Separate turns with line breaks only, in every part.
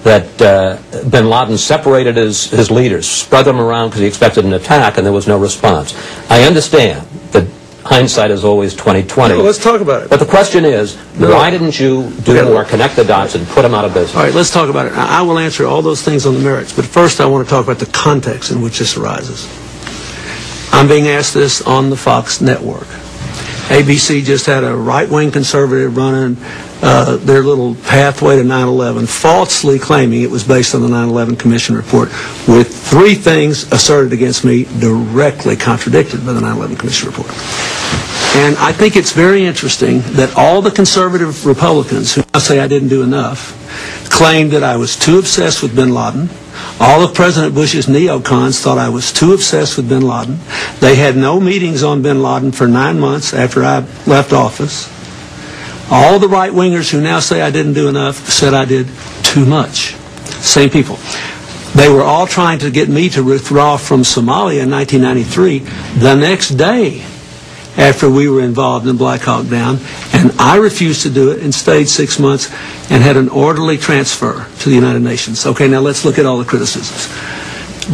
that bin Laden separated his leaders, spread them around because he expected an attack, and there was no response. I understand that hindsight is always 20/20.
No, let's talk about it.
But the question is, why didn't you do more, connect the dots, and put them out of business?
All right, let's talk about it. I will answer all those things on the merits, but first I want to talk about the context in which this arises. I'm being asked this on the Fox network. ABC just had a right-wing conservative running their little pathway to 9/11, falsely claiming it was based on the 9/11 Commission report, with 3 things asserted against me directly contradicted by the 9/11 Commission report. And I think it's very interesting that all the conservative Republicans who now say I didn't do enough claimed that I was too obsessed with bin Laden. All of President Bush's neocons thought I was too obsessed with bin Laden. They had no meetings on bin Laden for 9 months after I left office. All the right-wingers who now say I didn't do enough said I did too much. Same people. They were all trying to get me to withdraw from Somalia in 1993 the next day after we were involved in Black Hawk Down, and I refused to do it and stayed 6 months and had an orderly transfer to the United Nations. Okay, now let's look at all the criticisms.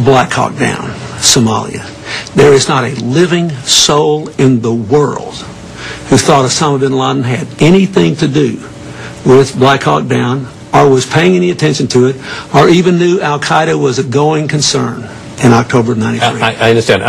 Black Hawk Down, Somalia. There is not a living soul in the world who thought Osama bin Laden had anything to do with Black Hawk Down, or was paying any attention to it, or even knew Al-Qaeda was a going concern in October of '93.
I understand.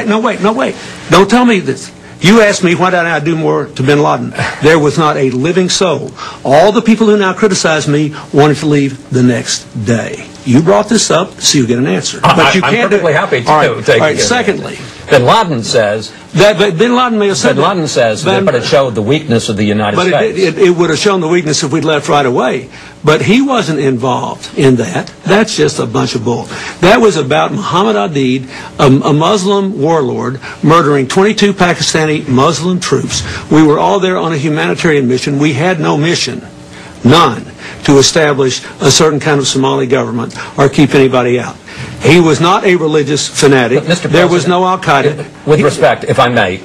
No, wait. Don't tell me this. You asked me why did I do more to bin Laden. There was not a living soul. All the people who now criticize me wanted to leave the next day. You brought this up, so you get an answer. But you can't.
I'm perfectly happy to
take it. All right. Secondly,
bin Laden says
that bin Laden may have said
bin Laden says that, but it showed the weakness of the United States.
But it would have shown the weakness if we'd left right away. But he wasn't involved in that. That's just a bunch of bull. That was about Muhammad Aidid, a Muslim warlord, murdering 22 Pakistani Muslim troops. We were all there on a humanitarian mission. We had no mission, none, to establish a certain kind of Somali government or keep anybody out. He was not a religious fanatic. There was no Al-Qaeda.
With respect, if I may,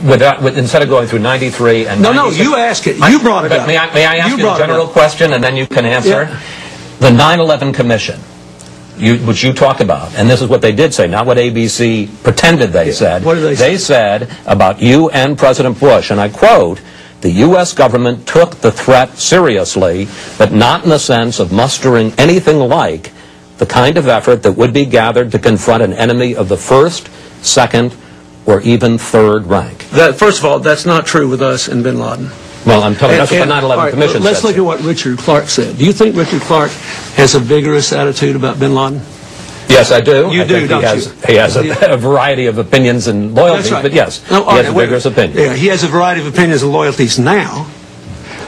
instead of going through 93 and 96...
No, you ask it. You brought it up.
May I ask you a general question, and then you can answer? Yeah. The 9/11 Commission, which you talked about, and this is what they did say, not what ABC pretended they said.
What did they say?
They said about you and President Bush, and I quote, "The U.S. government took the threat seriously, but not in the sense of mustering anything like the kind of effort that would be gathered to confront an enemy of the first, second, or even third rank."
First of all, that's not true with us and bin Laden.
Well, I'm telling you, that's what the 9/11 Commission said.
Let's look at what Richard Clark said. Do you think Richard Clark has a vigorous attitude about bin Laden?
Yes, I do.
You do, don't you?
He has a variety of opinions and loyalties,
right.
but yes, he has a vigorous opinion.
Yeah, he has a variety of opinions and loyalties now.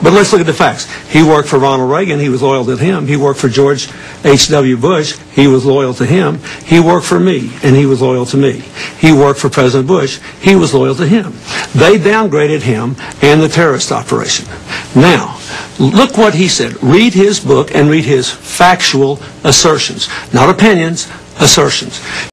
But let's look at the facts. He worked for Ronald Reagan. He was loyal to him. He worked for George H.W. Bush. He was loyal to him. He worked for me, and he was loyal to me. He worked for President Bush. He was loyal to him. They downgraded him and the terrorist operation. Now, look what he said. Read his book and read his factual assertions. Not opinions, assertions.